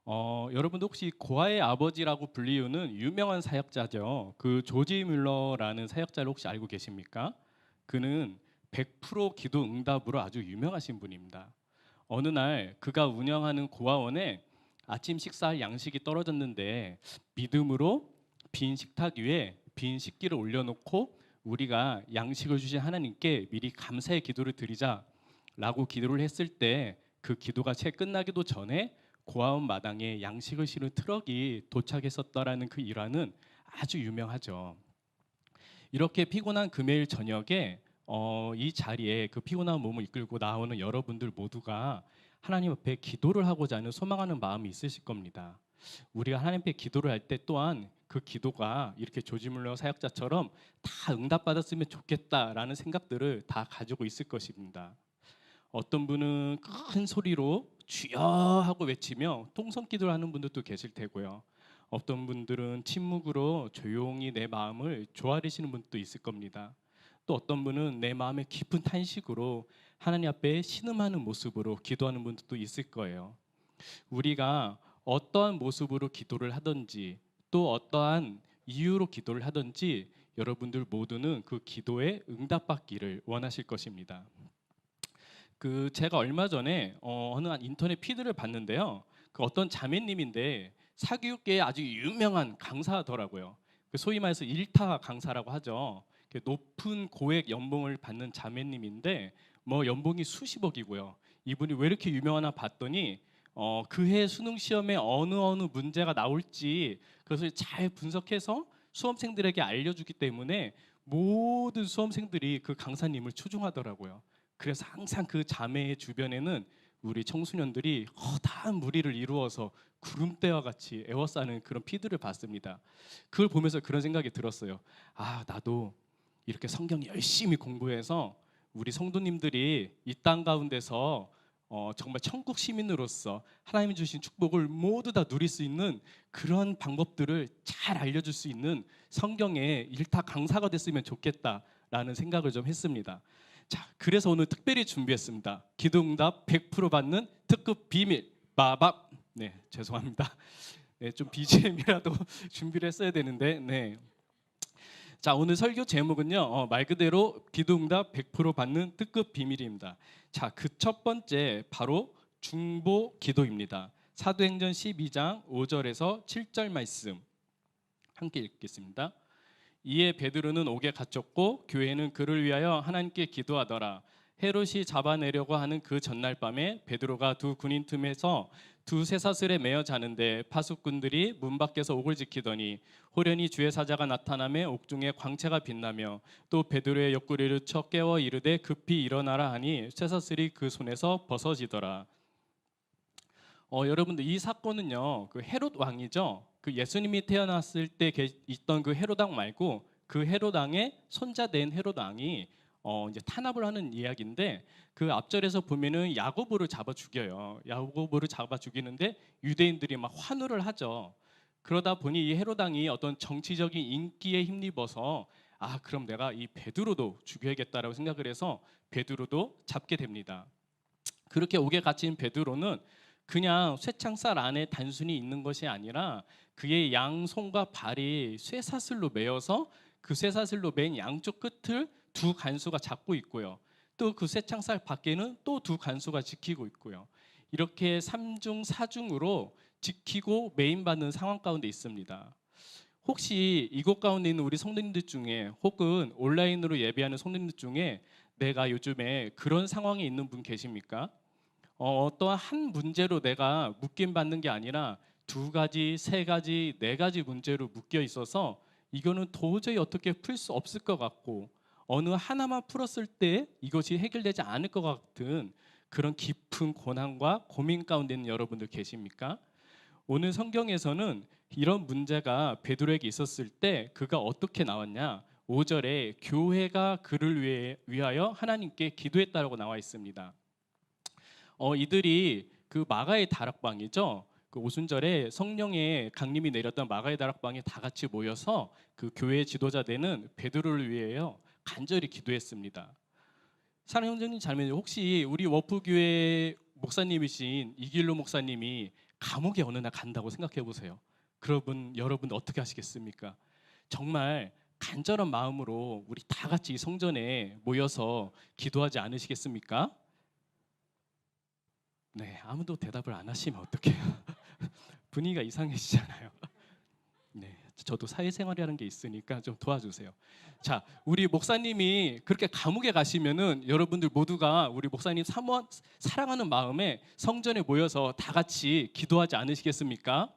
여러분도 혹시 고아의 아버지라고 불리우는 유명한 사역자죠. 그 조지 뮬러라는 사역자를 혹시 알고 계십니까? 그는 100% 기도 응답으로 아주 유명하신 분입니다. 어느 날 그가 운영하는 고아원에 아침 식사할 양식이 떨어졌는데 믿음으로 빈 식탁 위에 빈 식기를 올려놓고 우리가 양식을 주신 하나님께 미리 감사의 기도를 드리자라고 기도를 했을 때 그 기도가 채 끝나기도 전에 고아원 마당에 양식을 실은 트럭이 도착했었다라는 그 일화는 아주 유명하죠. 이렇게 피곤한 금요일 저녁에 이 자리에 그 피곤한 몸을 이끌고 나오는 여러분들 모두가 하나님 앞에 기도를 하고자 하는 소망하는 마음이 있으실 겁니다. 우리가 하나님 앞에 기도를 할 때 또한 그 기도가 이렇게 조지 물러 사역자처럼 다 응답받았으면 좋겠다라는 생각들을 다 가지고 있을 것입니다. 어떤 분은 큰 소리로 주여 하고 외치며 통성 기도를 하는 분들도 계실 테고요. 어떤 분들은 침묵으로 조용히 내 마음을 조아리시는 분도 있을 겁니다. 또 어떤 분은 내 마음의 깊은 탄식으로 하나님 앞에 신음하는 모습으로 기도하는 분들도 있을 거예요. 우리가 어떠한 모습으로 기도를 하든지 또 어떠한 이유로 기도를 하든지 여러분들 모두는 그 기도에 응답받기를 원하실 것입니다. 그 제가 얼마 전에 어느 한 인터넷 피드를 봤는데요. 그 어떤 자매님인데 사교육계에 아주 유명한 강사더라고요. 그 소위 말해서 일타 강사라고 하죠. 그 높은 고액 연봉을 받는 자매님인데 뭐 연봉이 수십억이고요. 이분이 왜 이렇게 유명하나 봤더니 그해 수능 시험에 어느 문제가 나올지 그것을 잘 분석해서 수험생들에게 알려주기 때문에 모든 수험생들이 그 강사님을 추종하더라고요. 그래서 항상 그 자매의 주변에는 우리 청소년들이 허다한 무리를 이루어서 구름대와 같이 에워싸는 그런 피드를 봤습니다. 그걸 보면서 그런 생각이 들었어요. 아, 나도 이렇게 성경 열심히 공부해서 우리 성도님들이 이 땅 가운데서 정말 천국 시민으로서 하나님이 주신 축복을 모두 다 누릴 수 있는 그런 방법들을 잘 알려줄 수 있는 성경의 일타 강사가 됐으면 좋겠다라는 생각을 좀 했습니다. 자, 그래서 오늘 특별히 준비했습니다. 기도응답 100% 받는 특급 비밀 빠박. 네, 죄송합니다. 네, 좀 BGM이라도 준비를 했어야 되는데, 네. 자, 오늘 설교 제목은요, 말 그대로 기도응답 100% 받는 특급 비밀입니다. 자, 그 첫 번째 바로 중보 기도입니다. 사도행전 12장 5절에서 7절 말씀 함께 읽겠습니다. 이에 베드로는 옥에 갇혔고 교회는 그를 위하여 하나님께 기도하더라. 헤롯이 잡아내려고 하는 그 전날 밤에 베드로가 두 군인 틈에서 두 쇠사슬에 매어 자는데 파수꾼들이 문 밖에서 옥을 지키더니 호련히 주의 사자가 나타나며 옥중에 광채가 빛나며 또 베드로의 옆구리를 쳐 깨워 이르되 급히 일어나라 하니 쇠사슬이 그 손에서 벗어지더라. 여러분들 이 사건은요, 그 헤롯 왕이죠. 그 예수님이 태어났을 때 있던 그 헤롯 왕 말고 그 헤롯 왕의 손자된 헤롯 왕이 이제 탄압을 하는 이야기인데 그 앞절에서 보면은 야고보를 잡아 죽여요. 야고보를 잡아 죽이는데 유대인들이 막 환호를 하죠. 그러다 보니 이 헤롯 왕이 어떤 정치적인 인기에 힘입어서 아, 그럼 내가 이 베드로도 죽여야겠다라고 생각을 해서 베드로도 잡게 됩니다. 그렇게 옥에 갇힌 베드로는 그냥 쇠창살 안에 단순히 있는 것이 아니라 그의 양손과 발이 쇠사슬로 매어서 그 쇠사슬로 맨 양쪽 끝을 두 간수가 잡고 있고요. 또 그 쇠창살 밖에는 또 두 간수가 지키고 있고요. 이렇게 삼중사중으로 지키고 매인받는 상황 가운데 있습니다. 혹시 이곳 가운데 있는 우리 성도님들 중에 혹은 온라인으로 예배하는 성도님들 중에 내가 요즘에 그런 상황에 있는 분 계십니까? 어떠한 한 문제로 내가 묶임 받는 게 아니라 두 가지, 세 가지, 네 가지 문제로 묶여 있어서 이거는 도저히 어떻게 풀 수 없을 것 같고 어느 하나만 풀었을 때 이것이 해결되지 않을 것 같은 그런 깊은 고난과 고민 가운데 있는 여러분들 계십니까? 오늘 성경에서는 이런 문제가 베드로에게 있었을 때 그가 어떻게 나왔냐? 5절에 교회가 그를 위하여 하나님께 기도했다라고 나와 있습니다. 이들이 그 마가의 다락방이죠. 그 오순절에 성령의 강림이 내렸던 마가의 다락방에 다 같이 모여서 그 교회 지도자 되는 베드로를 위하여 간절히 기도했습니다. 사랑하는 형제님 자매님, 혹시 우리 워프교회 목사님이신 이길로 목사님이 감옥에 어느 날 간다고 생각해 보세요. 그러분 여러분 어떻게 하시겠습니까? 정말 간절한 마음으로 우리 다 같이 성전에 모여서 기도하지 않으시겠습니까? 네, 아무도 대답을 안 하시면 어떡해요? 분위기가 이상해지잖아요. 네, 저도 사회생활이라는 게 있으니까 좀 도와주세요. 자, 우리 목사님이 그렇게 감옥에 가시면은 여러분들 모두가 우리 목사님 사랑하는 마음에 성전에 모여서 다 같이 기도하지 않으시겠습니까?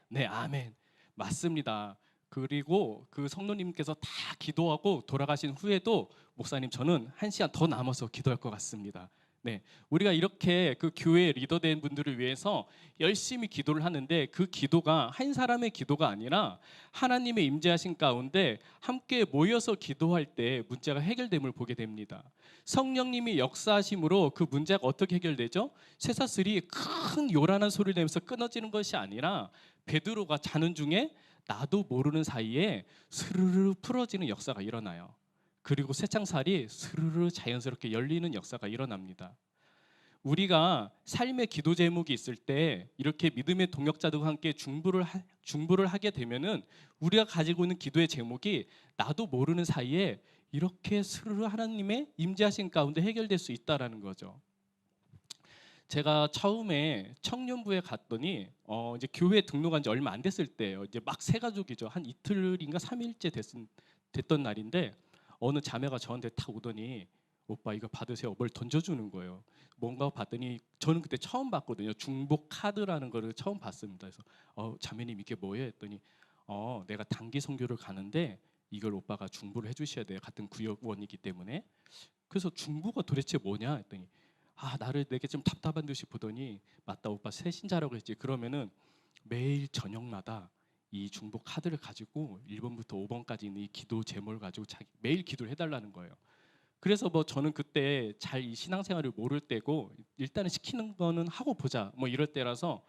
네, 아멘. 맞습니다. 그리고 그 성도님께서 다 기도하고 돌아가신 후에도 목사님 저는 1시간 더 남아서 기도할 것 같습니다. 네, 우리가 이렇게 그 교회 리더된 분들을 위해서 열심히 기도를 하는데 그 기도가 한 사람의 기도가 아니라 하나님의 임재하신 가운데 함께 모여서 기도할 때 문제가 해결됨을 보게 됩니다. 성령님이 역사하심으로 그 문제가 어떻게 해결되죠? 쇠사슬이 큰 요란한 소리를 내면서 끊어지는 것이 아니라 베드로가 자는 중에 나도 모르는 사이에 스르르 풀어지는 역사가 일어나요. 그리고 쇠창살이 스르르 자연스럽게 열리는 역사가 일어납니다. 우리가 삶의 기도 제목이 있을 때 이렇게 믿음의 동역자들과 함께 중보를 하게 되면은 우리가 가지고 있는 기도의 제목이 나도 모르는 사이에 이렇게 스르르 하나님의 임재하신 가운데 해결될 수 있다라는 거죠. 제가 처음에 청년부에 갔더니 이제 교회 등록한 지 얼마 안 됐을 때예요. 이제 막 새 가족이죠. 한 이틀인가 3일째 됐던 날인데 어느 자매가 저한테 탁 오더니 오빠 이거 받으세요. 뭘 던져주는 거예요. 뭔가 봤더니 저는 그때 처음 봤거든요. 중복 카드라는 거를 처음 봤습니다. 그래서 자매님 이게 뭐예요? 했더니 내가 단기 선교를 가는데 이걸 오빠가 중보를 해주셔야 돼요. 같은 구역원이기 때문에. 그래서 중보가 도대체 뭐냐 했더니 나를 내게 좀 답답한 듯이 보더니 맞다 오빠 새 신자라고 했지. 그러면은 매일 저녁마다 이 중보 카드를 가지고 1번부터 5번까지 있는 이 기도 제목을 가지고 매일 기도를 해달라는 거예요. 그래서 뭐 저는 그때 잘 이 신앙생활을 모를 때고 일단은 시키는 거는 하고 보자 뭐 이럴 때라서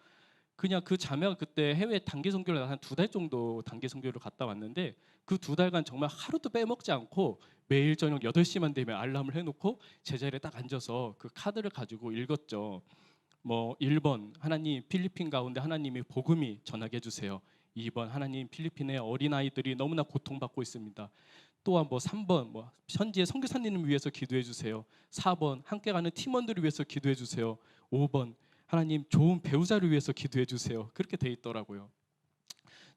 그냥 그 자매가 그때 해외 단기 선교를 한 2달 정도 단기 선교를 갔다 왔는데 그 2달간 정말 하루도 빼먹지 않고 매일 저녁 8시만 되면 알람을 해놓고 제자리에 딱 앉아서 그 카드를 가지고 읽었죠. 뭐 1번 하나님 필리핀 가운데 하나님이 복음이 전하게 해주세요. 2번 하나님 필리핀의 어린아이들이 너무나 고통받고 있습니다. 또한 뭐 3번 뭐 현지의 선교사님을 위해서 기도해 주세요. 4번 함께 가는 팀원들을 위해서 기도해 주세요. 5번 하나님 좋은 배우자를 위해서 기도해 주세요. 그렇게 돼 있더라고요.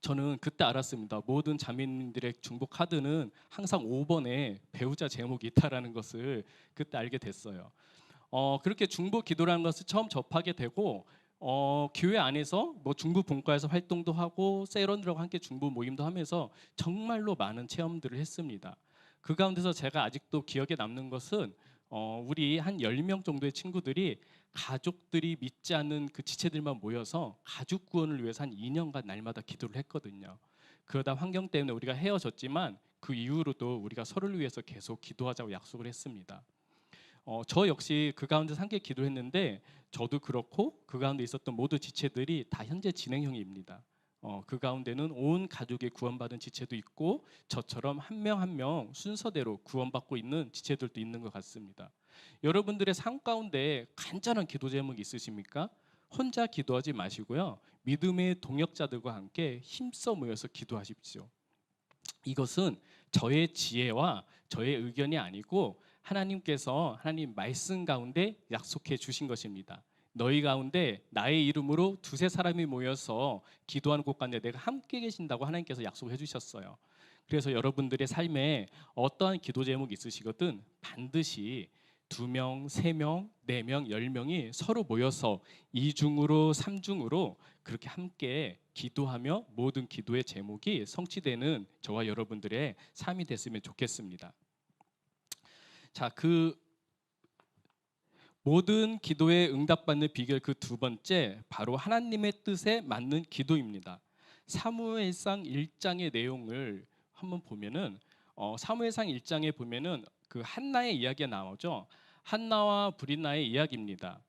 저는 그때 알았습니다. 모든 자매님들의 중보 카드는 항상 5번에 배우자 제목이 있다라는 것을 그때 알게 됐어요. 그렇게 중보 기도라는 것을 처음 접하게 되고 교회 안에서 뭐 중부 분과에서 활동도 하고 세런들하고 함께 중부 모임도 하면서 정말로 많은 체험들을 했습니다. 그 가운데서 제가 아직도 기억에 남는 것은 우리 한 10명 정도의 친구들이 가족들이 믿지 않는 그 지체들만 모여서 가족 구원을 위해서 한 2년간 날마다 기도를 했거든요. 그러다 환경 때문에 우리가 헤어졌지만 그 이후로도 우리가 서로를 위해서 계속 기도하자고 약속을 했습니다. 저 역시 그 가운데 함께 기도했는데 저도 그렇고 그 가운데 있었던 모든 지체들이 다 현재 진행형입니다. 그 가운데는 온 가족이 구원받은 지체도 있고 저처럼 한 명 한 명 순서대로 구원받고 있는 지체들도 있는 것 같습니다. 여러분들의 삶 가운데 간절한 기도 제목이 있으십니까? 혼자 기도하지 마시고요. 믿음의 동역자들과 함께 힘써 모여서 기도하십시오. 이것은 저의 지혜와 저의 의견이 아니고 하나님께서 하나님 말씀 가운데 약속해 주신 것입니다. 너희 가운데 나의 이름으로 2-3 사람이 모여서 기도하는 곳 가운데 내가 함께 계신다고 하나님께서 약속해 주셨어요. 그래서 여러분들의 삶에 어떠한 기도 제목이 있으시거든 반드시 2명, 3명, 4명, 10명이 서로 모여서 2중으로 3중으로 그렇게 함께 기도하며 모든 기도의 제목이 성취되는 저와 여러분들의 삶이 됐으면 좋겠습니다. 자, 그 모든 기도에 응답받는 비결 그 2번째 바로 하나님의 뜻에 맞는 기도입니다. 사무엘상 1장의 내용을 한번 보면은 사무엘상 1장에 보면은 그 한나의 이야기가 나오죠. 한나와 브릿나의 이야기입니다.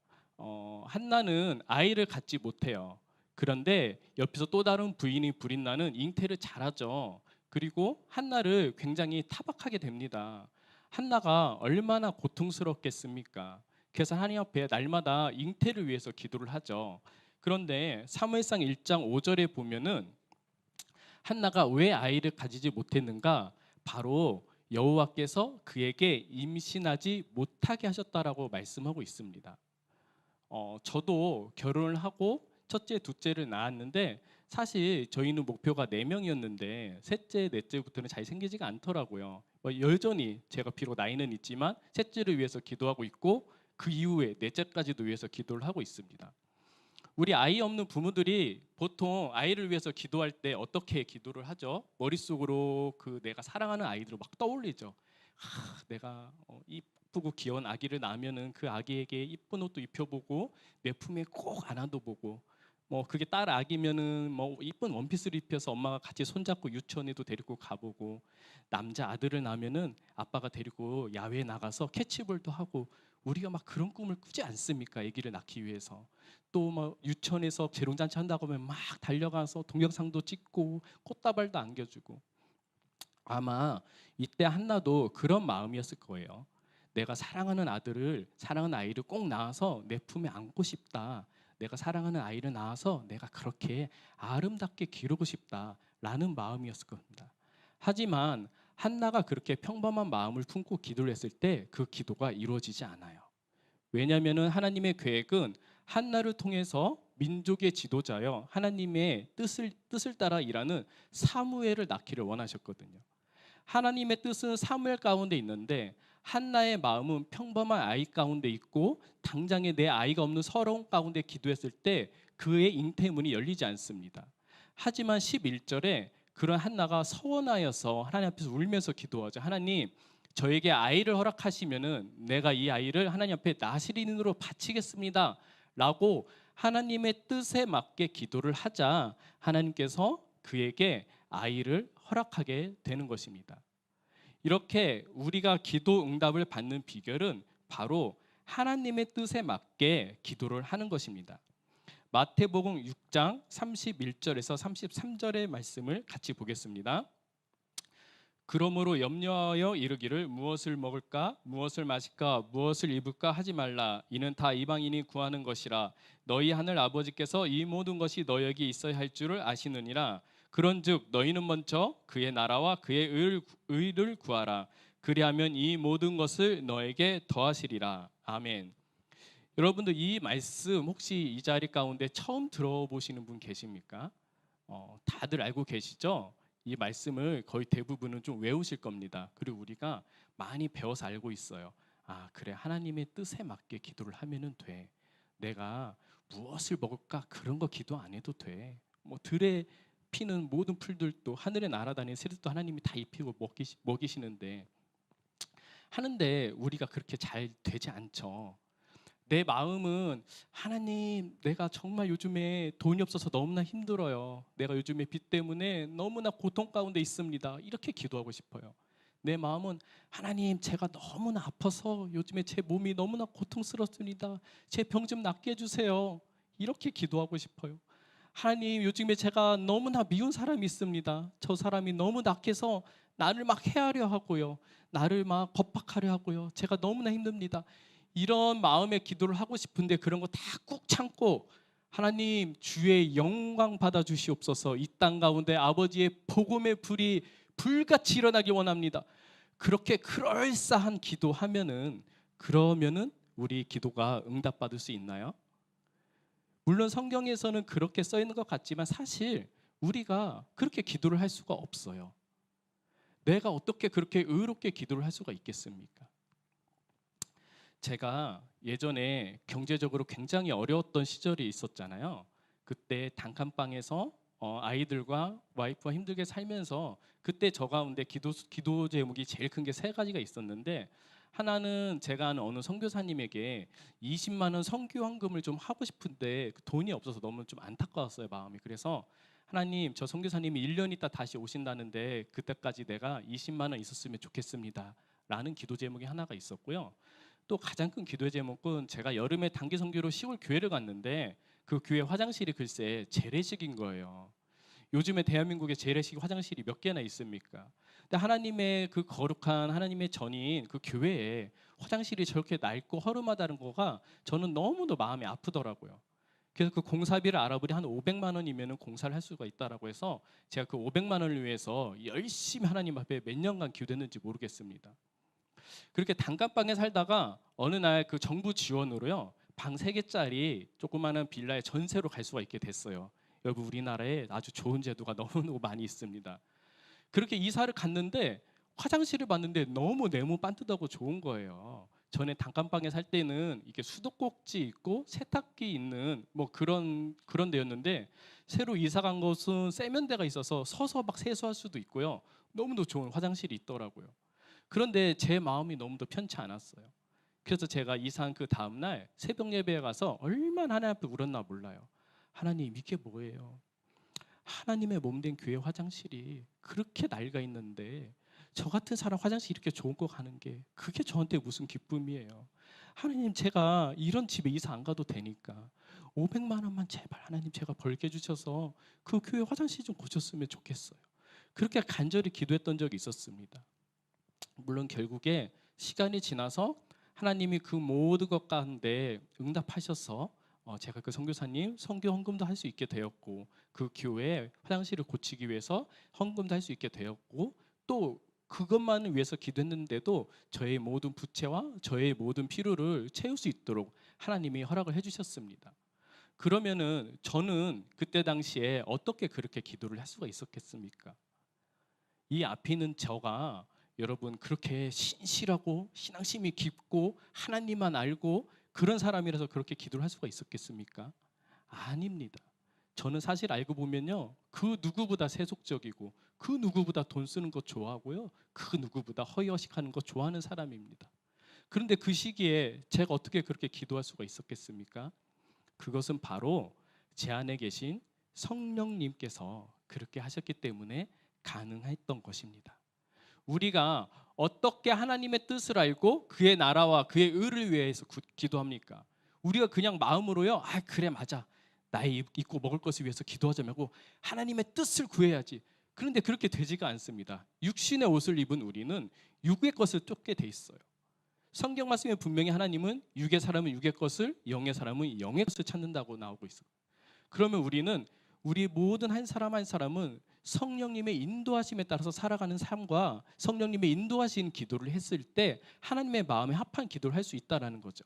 한나는 아이를 갖지 못해요. 그런데 옆에서 또 다른 부인이 브릿나는 잉태를 잘하죠. 그리고 한나를 굉장히 타박하게 됩니다. 한나가 얼마나 고통스럽겠습니까? 그래서 하나님 앞에 날마다 잉태를 위해서 기도를 하죠. 그런데 사무엘상 1장 5절에 보면은 한나가 왜 아이를 가지지 못했는가? 바로 여호와께서 그에게 임신하지 못하게 하셨다라고 말씀하고 있습니다. 저도 결혼을 하고 첫째, 둘째를 낳았는데 사실 저희는 목표가 4명이었는데 셋째, 넷째부터는 잘 생기지가 않더라고요. 여전히 제가 비록 나이는 있지만 셋째를 위해서 기도하고 있고 그 이후에 넷째까지도 위해서 기도를 하고 있습니다. 우리 아이 없는 부모들이 보통 아이를 위해서 기도할 때 어떻게 기도를 하죠? 머릿속으로 그 내가 사랑하는 아이들을 막 떠올리죠. 내가 이쁘고 귀여운 아기를 낳으면은 그 아기에게 이쁜 옷도 입혀보고 내 품에 꼭 안아도 보고, 뭐 그게 딸 아기면은 뭐 이쁜 원피스를 입혀서 엄마가 같이 손잡고 유치원에도 데리고 가보고, 남자 아들을 낳으면은 아빠가 데리고 야외에 나가서 캐치볼도 하고, 우리가 막 그런 꿈을 꾸지 않습니까? 아기를 낳기 위해서. 또 뭐 유치원에서 재롱잔치 한다고 하면 막 달려가서 동영상도 찍고 꽃다발도 안겨주고. 아마 이때 한나도 그런 마음이었을 거예요. 내가 사랑하는 아들을, 사랑하는 아이를 꼭 낳아서 내 품에 안고 싶다. 내가 사랑하는 아이를 낳아서 내가 그렇게 아름답게 기르고 싶다라는 마음이었을 겁니다. 하지만 한나가 그렇게 평범한 마음을 품고 기도를 했을 때 그 기도가 이루어지지 않아요. 왜냐하면 하나님의 계획은 한나를 통해서 민족의 지도자여 하나님의 뜻을 따라 일하는 사무엘을 낳기를 원하셨거든요. 하나님의 뜻은 사무엘 가운데 있는데 한나의 마음은 평범한 아이 가운데 있고, 당장에 내 아이가 없는 서러움 가운데 기도했을 때 그의 잉태문이 열리지 않습니다. 하지만 11절에 그런 한나가 서원하여서 하나님 앞에서 울면서 기도하죠. 하나님, 저에게 아이를 허락하시면은 내가 이 아이를 하나님 앞에 나시린으로 바치겠습니다 라고 하나님의 뜻에 맞게 기도를 하자 하나님께서 그에게 아이를 허락하게 되는 것입니다. 이렇게 우리가 기도 응답을 받는 비결은 바로 하나님의 뜻에 맞게 기도를 하는 것입니다. 마태복음 6장 31절에서 33절의 말씀을 같이 보겠습니다. 그러므로 염려하여 이르기를 무엇을 먹을까 무엇을 마실까 무엇을 입을까 하지 말라. 이는 다 이방인이 구하는 것이라. 너희 하늘 아버지께서 이 모든 것이 너희에게 있어야 할 줄을 아시느니라. 그런즉 너희는 먼저 그의 나라와 그의 의를 구하라. 그리하면 이 모든 것을 너에게 더하시리라. 아멘. 여러분들 이 말씀 혹시 이 자리 가운데 처음 들어보시는 분 계십니까? 다들 알고 계시죠? 이 말씀을 거의 대부분은 좀 외우실 겁니다. 그리고 우리가 많이 배워서 알고 있어요. 아, 그래, 하나님의 뜻에 맞게 기도를 하면은 돼. 내가 무엇을 먹을까 그런 거 기도 안 해도 돼. 뭐 들에 피는 모든 풀들도 하늘에 날아다니는 새들도 하나님이 다 입히고 먹이시는데 하는데 우리가 그렇게 잘 되지 않죠. 내 마음은 하나님, 내가 정말 요즘에 돈이 없어서 너무나 힘들어요. 내가 요즘에 빚 때문에 너무나 고통 가운데 있습니다. 이렇게 기도하고 싶어요. 내 마음은 하나님, 제가 너무나 아파서 요즘에 제 몸이 너무나 고통스럽습니다. 제 병 좀 낫게 해주세요. 이렇게 기도하고 싶어요. 하나님, 요즘에 제가 너무나 미운 사람이 있습니다. 저 사람이 너무 낙해서 나를 막 해하려 하고요. 나를 막 겁박하려 하고요. 제가 너무나 힘듭니다. 이런 마음의 기도를 하고 싶은데 그런 거 다 꾹 참고 하나님, 주의 영광 받아 주시옵소서. 이 땅 가운데 아버지의 복음의 불이 불같이 일어나기 원합니다. 그렇게 그럴싸한 기도하면은, 그러면은 우리 기도가 응답받을 수 있나요? 물론 성경에서는 그렇게 써 있는 것 같지만 사실 우리가 그렇게 기도를 할 수가 없어요. 내가 어떻게 그렇게 의롭게 기도를 할 수가 있겠습니까? 제가 예전에 경제적으로 굉장히 어려웠던 시절이 있었잖아요. 그때 단칸방에서 아이들과 와이프와 힘들게 살면서 그때 저 가운데 기도 제목이 제일 큰 게 3가지가 있었는데, 하나는 제가 아는 어느 선교사님에게 20만 원 선교헌금을 좀 하고 싶은데 그 돈이 없어서 너무 좀 안타까웠어요, 마음이. 그래서 하나님, 저 선교사님이 1년 있다 다시 오신다는데 그때까지 내가 20만 원 있었으면 좋겠습니다 라는 기도 제목이 하나가 있었고요. 또 가장 큰 기도의 제목은 제가 여름에 단기 선교로 시골 교회를 갔는데 그 교회 화장실이 글쎄 재래식인 거예요. 요즘에 대한민국에 재래식 화장실이 몇 개나 있습니까? 근데 하나님의 그 거룩한 하나님의 전인 그 교회에 화장실이 저렇게 낡고 허름하다는 거가 저는 너무도 마음이 아프더라고요. 그래서 그 공사비를 알아보니 한 500만 원이면 공사를 할 수가 있다라고 해서 제가 그 500만 원을 위해서 열심히 하나님 앞에 몇 년간 기도했는지 모르겠습니다. 그렇게 단칸방에 살다가 어느 날 그 정부 지원으로요, 방 3개짜리 조그마한 빌라에 전세로 갈 수가 있게 됐어요. 여러분, 우리나라에 아주 좋은 제도가 너무 많이 있습니다. 그렇게 이사를 갔는데 화장실을 봤는데 너무 네모 반듯하고 좋은 거예요. 전에 단칸방에 살 때는 이게 수도꼭지 있고 세탁기 있는 뭐 그런 데였는데, 새로 이사 간 곳은 세면대가 있어서 서서 막 세수할 수도 있고요. 너무도 좋은 화장실이 있더라고요. 그런데 제 마음이 너무도 편치 않았어요. 그래서 제가 이사한 그 다음 날 새벽 예배에 가서 얼마나 하나님 앞에 울었나 몰라요. 하나님, 이게 뭐예요? 하나님의 몸된 교회 화장실이 그렇게 낡아 있는데 저 같은 사람 화장실 이렇게 좋은 거 가는 게 그게 저한테 무슨 기쁨이에요? 하나님, 제가 이런 집에 이사 안 가도 되니까 500만 원만 제발 하나님 제가 벌게 해주셔서 그 교회 화장실 좀 고쳤으면 좋겠어요. 그렇게 간절히 기도했던 적이 있었습니다. 물론 결국에 시간이 지나서 하나님이 그 모든 것 가운데 응답하셔서 제가 그 선교사님 선교 헌금도 할 수 있게 되었고, 그 교회 화장실을 고치기 위해서 헌금도 할 수 있게 되었고, 또 그것만을 위해서 기도했는데도 저의 모든 부채와 저의 모든 필요를 채울 수 있도록 하나님이 허락을 해주셨습니다. 그러면은 저는 그때 당시에 어떻게 그렇게 기도를 할 수가 있었겠습니까? 이 앞에 있는 저가 여러분 그렇게 신실하고 신앙심이 깊고 하나님만 알고 그런 사람이라서 그렇게 기도를 할 수가 있었겠습니까? 아닙니다. 저는 사실 알고 보면요, 그 누구보다 세속적이고 그 누구보다 돈 쓰는 거 좋아하고요, 그 누구보다 허위허식하는 거 좋아하는 사람입니다. 그런데 그 시기에 제가 어떻게 그렇게 기도할 수가 있었겠습니까? 그것은 바로 제 안에 계신 성령님께서 그렇게 하셨기 때문에 가능했던 것입니다. 우리가 어떻게 하나님의 뜻을 알고 그의 나라와 그의 의를 위해서 기도합니까? 우리가 그냥 마음으로요, 아 그래 맞아, 나의 입고 먹을 것을 위해서 기도하자 말고 하나님의 뜻을 구해야지. 그런데 그렇게 되지가 않습니다. 육신의 옷을 입은 우리는 육의 것을 쫓게 돼 있어요. 성경 말씀에 분명히 하나님은 육의 사람은 육의 것을, 영의 사람은 영의 것을 찾는다고 나오고 있어요. 그러면 우리 모든 한 사람 한 사람은 성령님의 인도하심에 따라서 살아가는 삶과 성령님의 인도하신 기도를 했을 때 하나님의 마음에 합한 기도를 할 수 있다라는 거죠.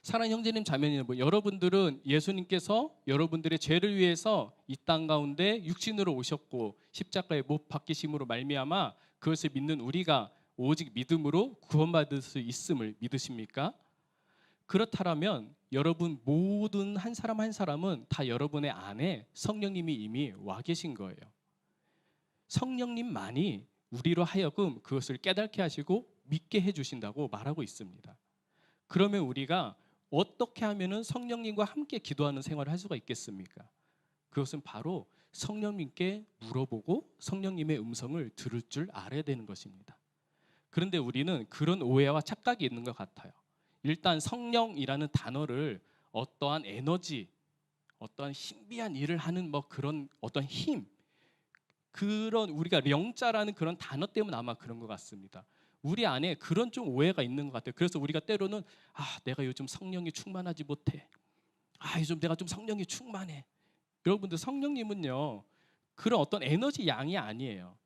사랑하는 형제님 자매님, 여러분들은 예수님께서 여러분들의 죄를 위해서 이 땅 가운데 육신으로 오셨고 십자가에 못 박히심으로 말미암아 그것을 믿는 우리가 오직 믿음으로 구원받을 수 있음을 믿으십니까? 그렇다면 여러분 모든 한 사람 한 사람은 다 여러분의 안에 성령님이 이미 와 계신 거예요. 성령님만이 우리로 하여금 그것을 깨닫게 하시고 믿게 해주신다고 말하고 있습니다. 그러면 우리가 어떻게 하면 성령님과 함께 기도하는 생활을 할 수가 있겠습니까? 그것은 바로 성령님께 물어보고 성령님의 음성을 들을 줄 알아야 되는 것입니다. 그런데 우리는 그런 오해와 착각이 있는 것 같아요. 일단 성령이라는 단어를 어떠한 에너지, 어떠한 신비한 일을 하는 뭐 그런 어떤 힘, 그런 우리가 영자라는 그런 단어 때문에 아마 그런 것 같습니다. 우리 안에 그런 좀 오해가 있는 것 같아요. 그래서 우리가 때로는 내가 요즘 성령이 충만하지 못해. 요즘 내가 좀 성령이 충만해. 여러분들 성령님은요, 그런 어떤 에너지 양이 아니에요.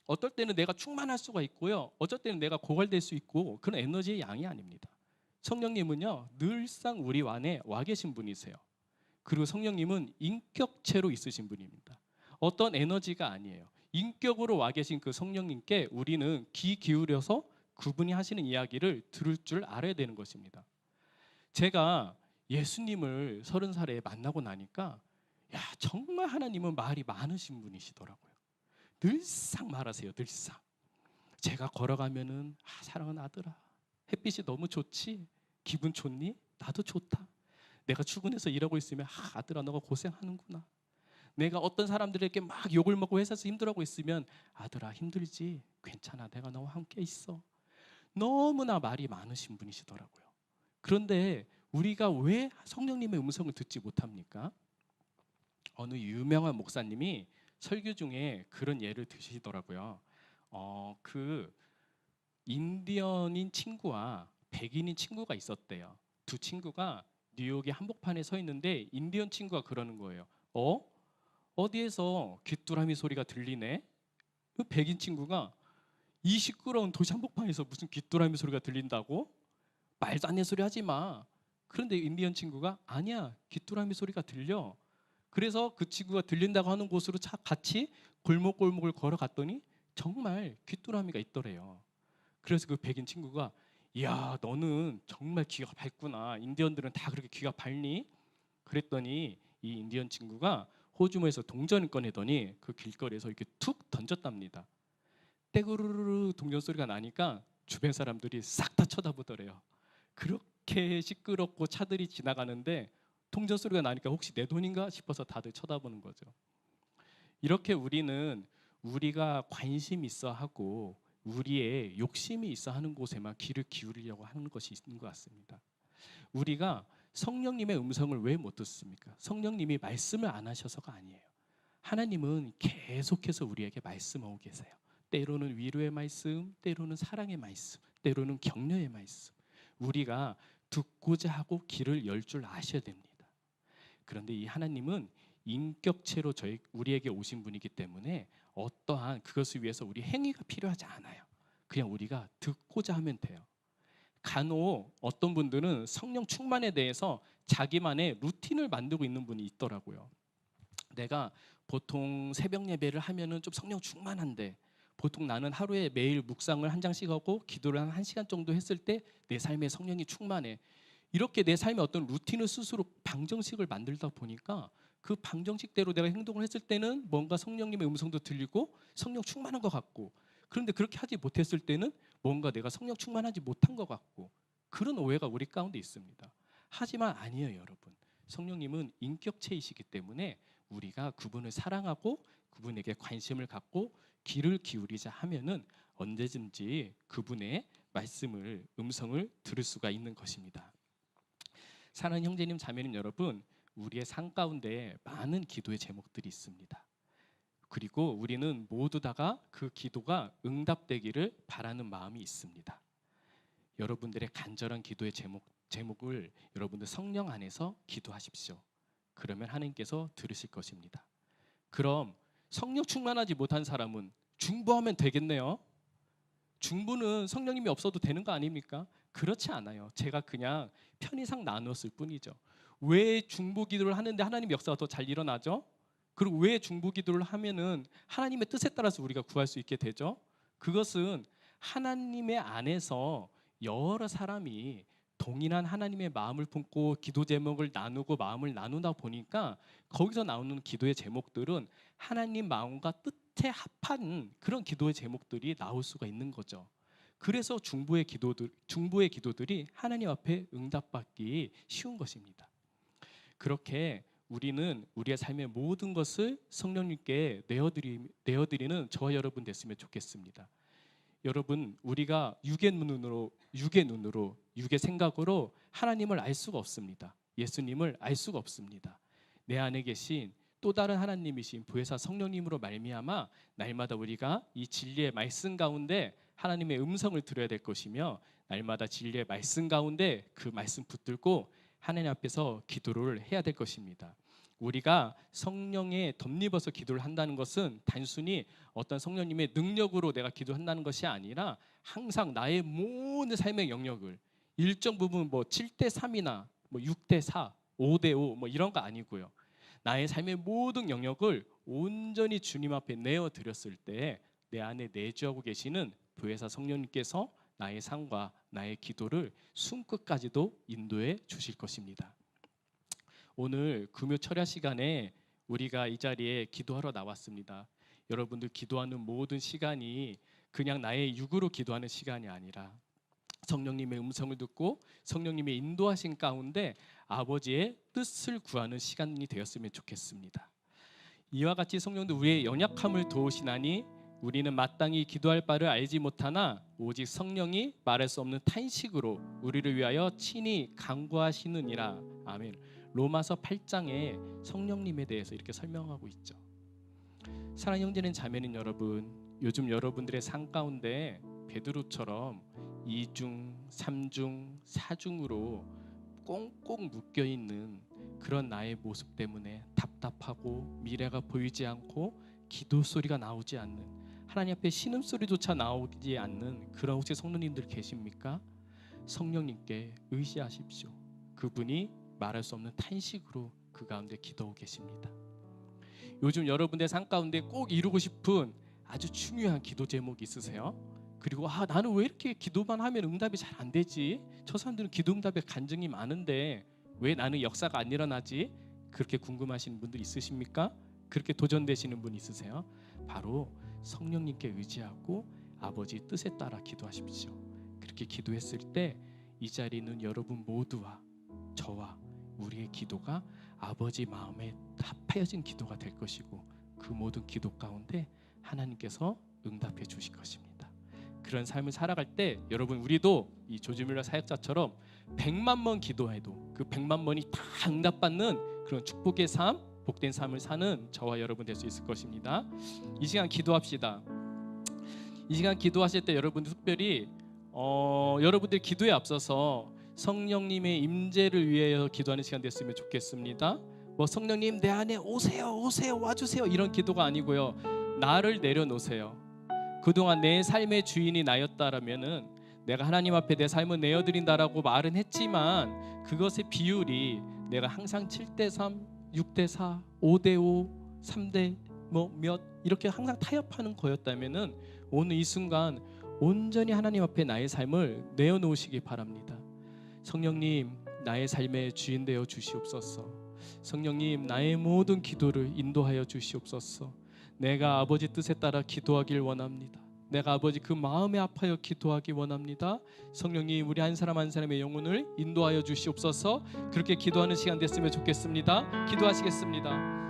어떨 때는 내가 충만할 수가 있고요, 어쩔 때는 내가 고갈될 수 있고 그런 에너지의 양이 아닙니다. 성령님은요 늘상 우리 안에 와 계신 분이세요. 그리고 성령님은 인격체로 있으신 분입니다. 어떤 에너지가 아니에요. 인격으로 와 계신 그 성령님께 우리는 귀 기울여서 그분이 하시는 이야기를 들을 줄 알아야 되는 것입니다. 제가 예수님을 30살에 만나고 나니까 정말 하나님은 말이 많으신 분이시더라고요. 늘상 말하세요. 늘상. 제가 걸어가면은 사랑하는 아들아, 햇빛이 너무 좋지? 기분 좋니? 나도 좋다. 내가 출근해서 일하고 있으면 아들아 너가 고생하는구나. 내가 어떤 사람들에게 막 욕을 먹고 회사에서 힘들어하고 있으면 아들아 힘들지? 괜찮아, 내가 너와 함께 있어. 너무나 말이 많으신 분이시더라고요. 그런데 우리가 왜 성령님의 음성을 듣지 못합니까? 어느 유명한 목사님이 설교 중에 그런 예를 드시더라고요. 그 인디언인 친구와 백인인 친구가 있었대요. 두 친구가 뉴욕의 한복판에 서 있는데 인디언 친구가 그러는 거예요. 어디에서 귀뚜라미 소리가 들리네? 그 백인 친구가 이 시끄러운 도시 한복판에서 무슨 귀뚜라미 소리가 들린다고? 말도 안 되는 소리 하지 마. 그런데 인디언 친구가 아니야, 귀뚜라미 소리가 들려. 그래서 그 친구가 들린다고 하는 곳으로 같이 골목골목을 걸어갔더니 정말 귀뚜라미가 있더래요. 그래서 그 백인 친구가 이야, 너는 정말 귀가 밝구나. 인디언들은 다 그렇게 귀가 밝니? 그랬더니 이 인디언 친구가 호주머니에서 동전을 꺼내더니 그 길거리에서 이렇게 툭 던졌답니다. 떼구르르 동전 소리가 나니까 주변 사람들이 싹 다 쳐다보더래요. 그렇게 시끄럽고 차들이 지나가는데 동전 소리가 나니까 혹시 내 돈인가 싶어서 다들 쳐다보는 거죠. 이렇게 우리는 우리가 관심 있어 하고 우리의 욕심이 있어 하는 곳에만 귀를 기울이려고 하는 것이 있는 것 같습니다. 우리가 성령님의 음성을 왜 못 듣습니까? 성령님이 말씀을 안 하셔서가 아니에요. 하나님은 계속해서 우리에게 말씀하고 계세요. 때로는 위로의 말씀, 때로는 사랑의 말씀, 때로는 격려의 말씀. 우리가 듣고자 하고 귀를 열 줄 아셔야 됩니다. 그런데 이 하나님은 인격체로 우리에게 오신 분이기 때문에 어떠한 그것을 위해서 우리 행위가 필요하지 않아요. 그냥 우리가 듣고자 하면 돼요. 간혹 어떤 분들은 성령 충만에 대해서 자기만의 루틴을 만들고 있는 분이 있더라고요. 내가 보통 새벽 예배를 하면은 좀 성령 충만한데, 보통 나는 하루에 매일 묵상을 한 장씩 하고 기도를 한 1시간 정도 했을 때 내 삶에 성령이 충만해. 이렇게 내 삶에 어떤 루틴을 스스로 방정식을 만들다 보니까 그 방정식대로 내가 행동을 했을 때는 뭔가 성령님의 음성도 들리고 성령 충만한 것 같고, 그런데 그렇게 하지 못했을 때는 뭔가 내가 성령 충만하지 못한 것 같고, 그런 오해가 우리 가운데 있습니다. 하지만 아니에요, 여러분. 성령님은 인격체이시기 때문에 우리가 그분을 사랑하고 그분에게 관심을 갖고 귀를 기울이자 하면은 언제든지 그분의 말씀을, 음성을 들을 수가 있는 것입니다. 사랑하는 형제님, 자매님 여러분, 우리의 삶 가운데 많은 기도의 제목들이 있습니다. 그리고 우리는 모두 다가 그 기도가 응답되기를 바라는 마음이 있습니다. 여러분들의 간절한 기도의 제목을 여러분들 성령 안에서 기도하십시오. 그러면 하나님께서 들으실 것입니다. 그럼 성령 충만하지 못한 사람은 중보하면 되겠네요. 중보는 성령님이 없어도 되는 거 아닙니까? 그렇지 않아요. 제가 그냥 편의상 나누었을 뿐이죠. 왜 중보 기도를 하는데 하나님의 역사가 더 잘 일어나죠? 그리고 왜 중보 기도를 하면은 하나님의 뜻에 따라서 우리가 구할 수 있게 되죠? 그것은 하나님의 안에서 여러 사람이 동일한 하나님의 마음을 품고 기도 제목을 나누고 마음을 나누다 보니까 거기서 나오는 기도의 제목들은 하나님 마음과 뜻에 합한 그런 기도의 제목들이 나올 수가 있는 거죠. 그래서 중보의 기도들이 하나님 앞에 응답받기 쉬운 것입니다. 그렇게 우리는 우리의 삶의 모든 것을 성령님께 내어드리는 저와 여러분 됐으면 좋겠습니다. 여러분, 우리가 육의 눈으로, 육의 생각으로 하나님을 알 수가 없습니다. 예수님을 알 수가 없습니다. 내 안에 계신 또 다른 하나님이신 부회사 성령님으로 말미암아 날마다 우리가 이 진리의 말씀 가운데 하나님의 음성을 들어야 될 것이며, 날마다 진리의 말씀 가운데 그 말씀 붙들고 하나님 앞에서 기도를 해야 될 것입니다. 우리가 성령에 덧입어서 기도를 한다는 것은 단순히 어떤 성령님의 능력으로 내가 기도한다는 것이 아니라 항상 나의 모든 삶의 영역을 일정 부분 7대3이나 6대4, 5대5 이런 거 아니고요. 나의 삶의 모든 영역을 온전히 주님 앞에 내어 드렸을 때 내 안에 내주하고 계시는 부회사 성령님께서 나의 삶과 나의 기도를 숨끝까지도 인도해 주실 것입니다. 오늘 금요 철야 시간에 우리가 이 자리에 기도하러 나왔습니다. 여러분들 기도하는 모든 시간이 그냥 나의 육으로 기도하는 시간이 아니라 성령님의 음성을 듣고 성령님의 인도하신 가운데 아버지의 뜻을 구하는 시간이 되었으면 좋겠습니다. 이와 같이 성령도 우리의 연약함을 도우시나니 우리는 마땅히 기도할 바를 알지 못하나 오직 성령이 말할 수 없는 탄식으로 우리를 위하여 친히 간구하시느니라. 아멘. 로마서 8장에 성령님에 대해서 이렇게 설명하고 있죠. 사랑하는 형제는 자매는 여러분, 요즘 여러분들의 삶 가운데 베드로처럼 2중, 3중, 4중으로 꽁꽁 묶여 있는 그런 나의 모습 때문에 답답하고 미래가 보이지 않고 기도 소리가 나오지 않는, 하나님 앞에 신음 소리조차 나오지 않는 그런 혹시 성도님들 계십니까? 성령님께 의지하십시오. 그분이 말할 수 없는 탄식으로 그 가운데 기도하고 계십니다. 요즘 여러분의 삶 가운데 꼭 이루고 싶은 아주 중요한 기도 제목이 있으세요? 그리고 나는 왜 이렇게 기도만 하면 응답이 잘 안 되지? 저 사람들은 기도 응답에 간증이 많은데 왜 나는 역사가 안 일어나지? 그렇게 궁금하신 분들 있으십니까? 그렇게 도전되시는 분 있으세요? 바로 성령님께 의지하고 아버지 뜻에 따라 기도하십시오. 그렇게 기도했을 때 이 자리에 있는 여러분 모두와 저와 우리의 기도가 아버지 마음에 합하여진 기도가 될 것이고, 그 모든 기도 가운데 하나님께서 응답해 주실 것입니다. 그런 삶을 살아갈 때 여러분, 우리도 이 조지 뮬러 사역자처럼 100만 번 기도해도 그 100만 번이 다 응답받는 그런 축복의 삶, 복된 삶을 사는 저와 여러분 될 수 있을 것입니다. 이 시간 기도합시다. 이 시간 기도하실 때 여러분 특별히 여러분들 기도에 앞서서 성령님의 임재를 위하여 기도하는 시간 됐으면 좋겠습니다. 뭐 성령님 내 안에 오세요 와주세요 이런 기도가 아니고요, 나를 내려놓으세요. 그동안 내 삶의 주인이 나였다라면은 내가 하나님 앞에 내 삶을 내어드린다라고 말은 했지만 그것의 비율이 내가 항상 7대3, 6대4, 5대5, 3대 몇 이렇게 항상 타협하는 거였다면은 오늘 이 순간 온전히 하나님 앞에 나의 삶을 내어놓으시기 바랍니다. 성령님, 나의 삶의 주인 되어 주시옵소서. 성령님, 나의 모든 기도를 인도하여 주시옵소서. 내가 아버지 뜻에 따라 기도하길 원합니다. 내가 아버지 그 마음에 아파요 기도하기 원합니다. 성령님, 우리 한 사람 한 사람의 영혼을 인도하여 주시옵소서. 그렇게 기도하는 시간 됐으면 좋겠습니다. 기도하시겠습니다.